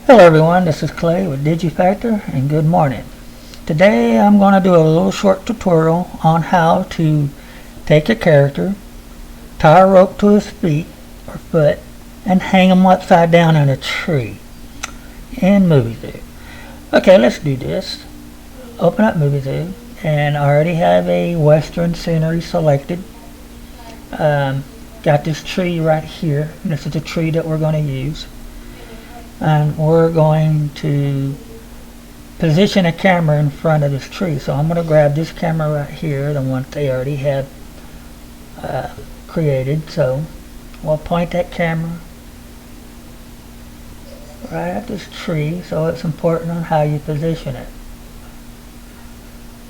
Hello everyone, this is Clay with DigiFactor and good morning. Today I'm going to do a little short tutorial on how to take a character, tie a rope to his feet or foot, and hang him upside down in a tree in Muvizu. Okay, let's do this. Open up Muvizu, and I already have a western scenery selected. Got this tree right here. This is the tree that we're going to use. And we're going to position a camera in front of this tree. So I'm going to grab this camera right here, the one they already have created. So we'll point that camera right at this tree, so it's important on how you position it.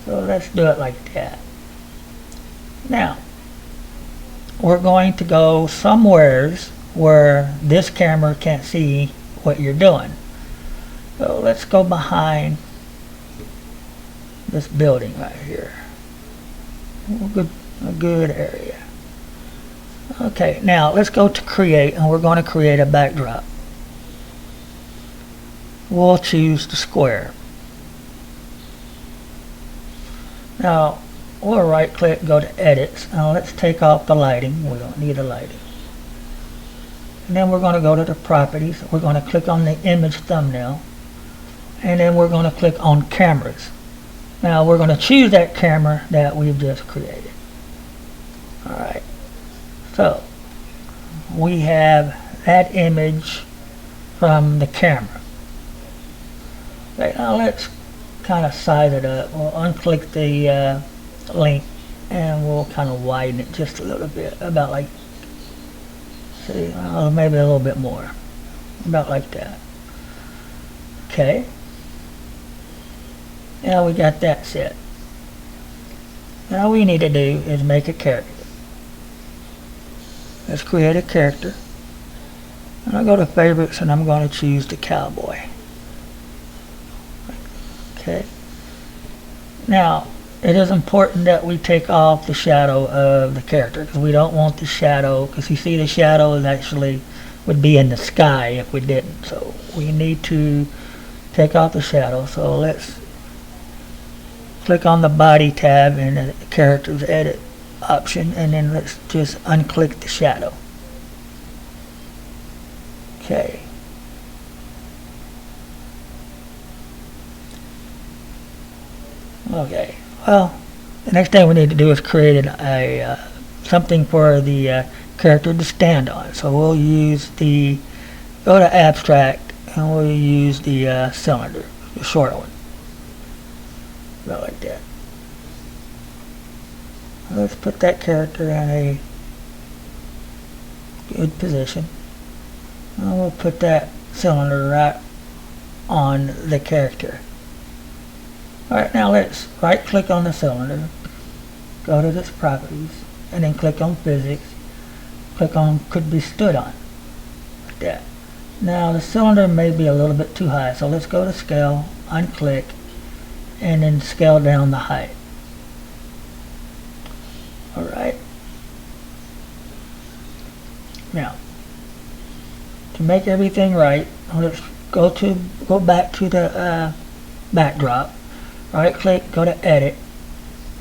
So let's do it like that. Now we're going to go somewheres where this camera can't see what you're doing. So let's go behind this building right here. A good area. Okay, now let's go to create, and we're going to create a backdrop. We'll choose the square. Now we'll right click, go to edits. Now let's take off the lighting. We don't need the lighting. And then we're going to go to the properties. We're going to click on the image thumbnail, and then we're going to click on cameras. Now we're going to choose that camera that we've just created. Alright, so we have that image from the camera. Okay, now let's kind of size it up. We'll unclick the link, and we'll kind of widen it just a little bit, about like, see, maybe a little bit more, about like that. Okay, now we got that set. Now all we need to do is make a character. Let's create a character, and I'll go to favorites, and I'm going to choose the cowboy. Okay, now it is important that we take off the shadow of the character, because we don't want the shadow, because you see the shadow is actually would be in the sky if we didn't. So we need to take off the shadow. So let's click on the body tab in the characters edit option, and then let's just unclick the shadow. Okay. Okay. Well, the next thing we need to do is create a something for the character to stand on. So we'll use the, go to abstract, and we'll use the cylinder, the short one. About like that. Let's put that character in a good position. And we'll put that cylinder right on the character. Alright, now let's right click on the cylinder, go to its properties, and then click on physics, click on could be stood on, like that. Now the cylinder may be a little bit too high, so let's go to scale, unclick, and then scale down the height. Alright, now to make everything right, let's go back to the backdrop. Right click, go to edit,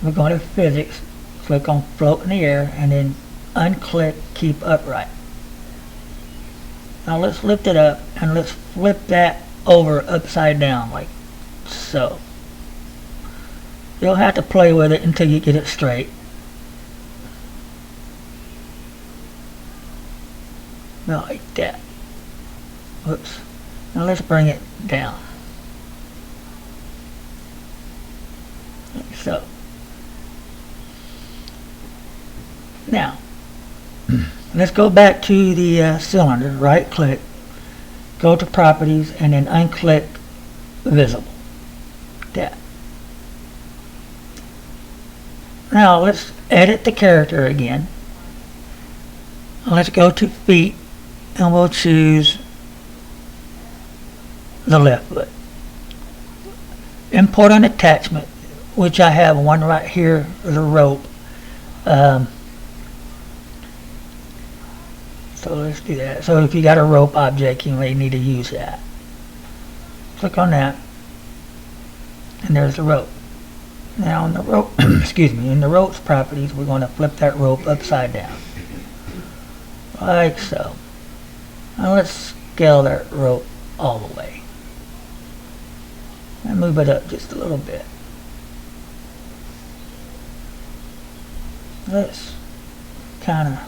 we're going to physics, click on float in the air, and then unclick keep upright. Now let's lift it up, and let's flip that over upside down like so. You'll have to play with it until you get it straight. Now like that. Whoops. Now let's bring it down. So now let's go back to the cylinder, right click, go to properties, and then unclick visible. That. Now let's edit the character again. Let's go to feet, and we'll choose the left foot. Import an attachment, which I have one right here, the rope. So let's do that. So if you got a rope object, you may need to use that. Click on that, and there's the rope. Now in the rope, excuse me, in the rope's properties, we're going to flip that rope upside down, like so. Now let's scale that rope all the way, and move it up just a little bit. Let's kind of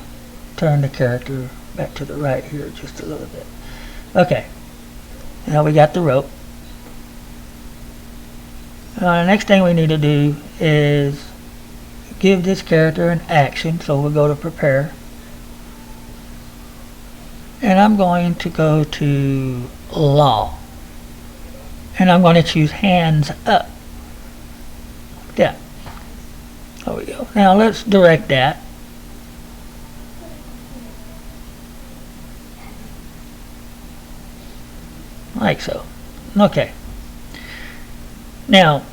turn the character back to the right here just a little bit. Okay, now we got the rope. The next thing we need to do is give this character an action, so we'll go to prepare, and I'm going to go to law, and I'm going to choose hands up. Yeah, there we go. Now let's direct that. Like so. Okay. Now,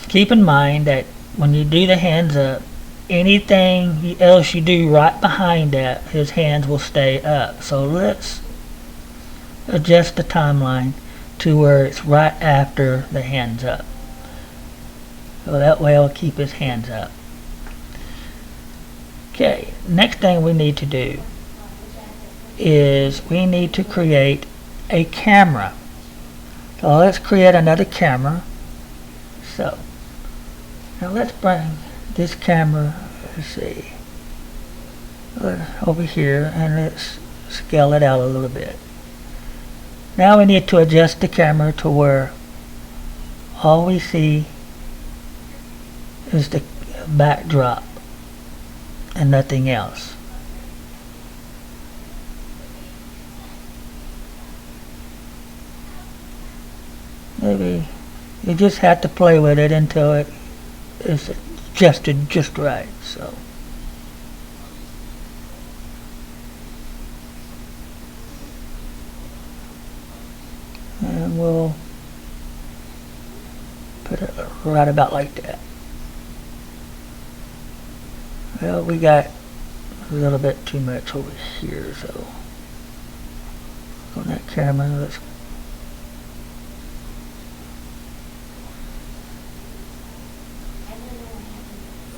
keep in mind that when you do the hands up, anything else you do right behind that, his hands will stay up. So let's adjust the timeline to where it's right after the hands up. So that way it'll keep his hands up. Okay, next thing we need to do is we need to create a camera. So let's create another camera. So now let's bring this camera, let's see, over here, and let's scale it out a little bit. Now we need to adjust the camera to where all we see is the backdrop and nothing else. Maybe you just have to play with it until it is adjusted just right. So and we'll put it right about like that. Well, we got a little bit too much over here, so on that camera, let's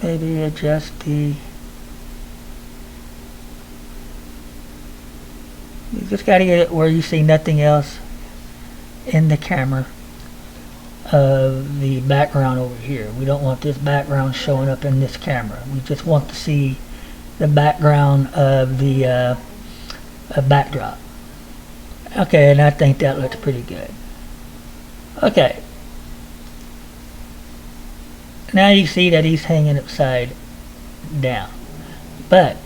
maybe adjust the, you just got to get it where you see nothing else in the camera of the background over here. We don't want this background showing up in this camera. We just want to see the background of the backdrop. Okay, and I think that looks pretty good. Okay. Now you see that he's hanging upside down. But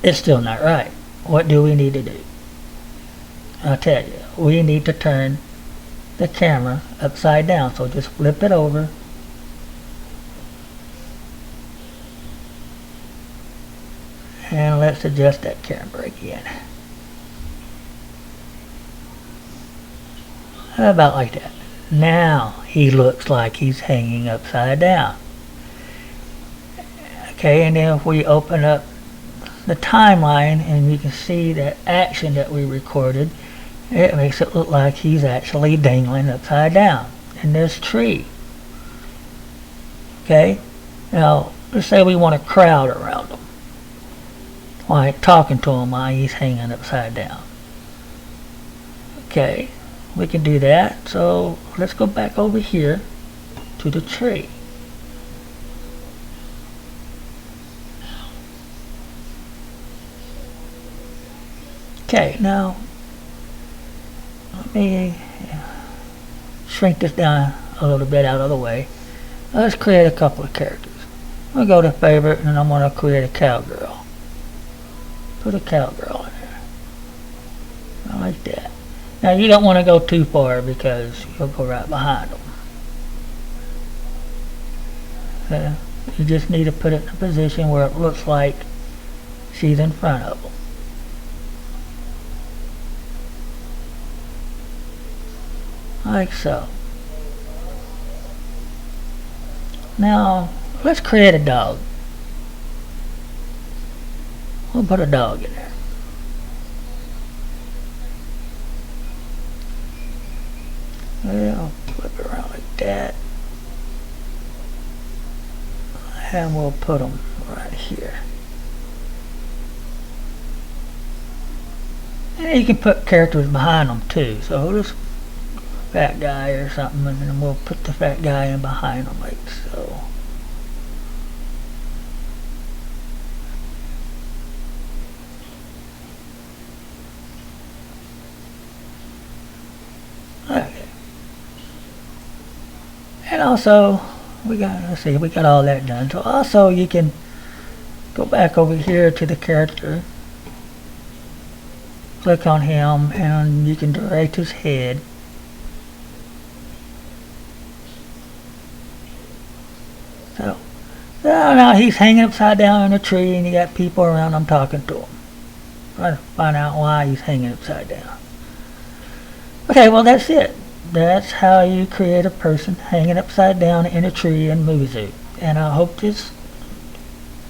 it's still not right. What do we need to do? I'll tell you. We need to turn the camera upside down. So just flip it over. And let's adjust that camera again. About like that. Now he looks like he's hanging upside down. Okay, and then if we open up the timeline and you can see that action that we recorded, it makes it look like he's actually dangling upside down in this tree. Okay, now let's say we want a crowd around him, like talking to him while he's hanging upside down. Okay, we can do that. So let's go back over here to the tree. Okay, now let me shrink this down a little bit out of the way. Let's create a couple of characters. I'll go to favorite and I'm going to create a cowgirl. Put a cowgirl in there. I like that. Now you don't want to go too far because you'll go right behind them. You just need to put it in a position where it looks like she's in front of them. Like so. Now let's create a dog. We'll put a dog in there. Well, flip it around like that. And we'll put them right here. And you can put characters behind them too. So this fat guy or something, and then we'll put the fat guy in behind them like so. Okay. And also, we got all that done. So also you can go back over here to the character, click on him, and you can direct his head. So now he's hanging upside down in a tree, and you got people around him talking to him. Trying to find out why he's hanging upside down. Okay, well that's it. That's how you create a person hanging upside down in a tree in Muvizu. And I hope this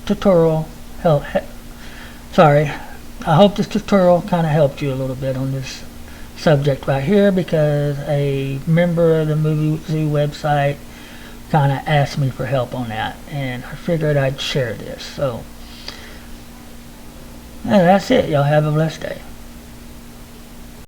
tutorial I hope this tutorial kind of helped you a little bit on this subject right here, because a member of the Muvizu website kind of asked me for help on that, and I figured I'd share this. So, and that's it. Y'all have a blessed day.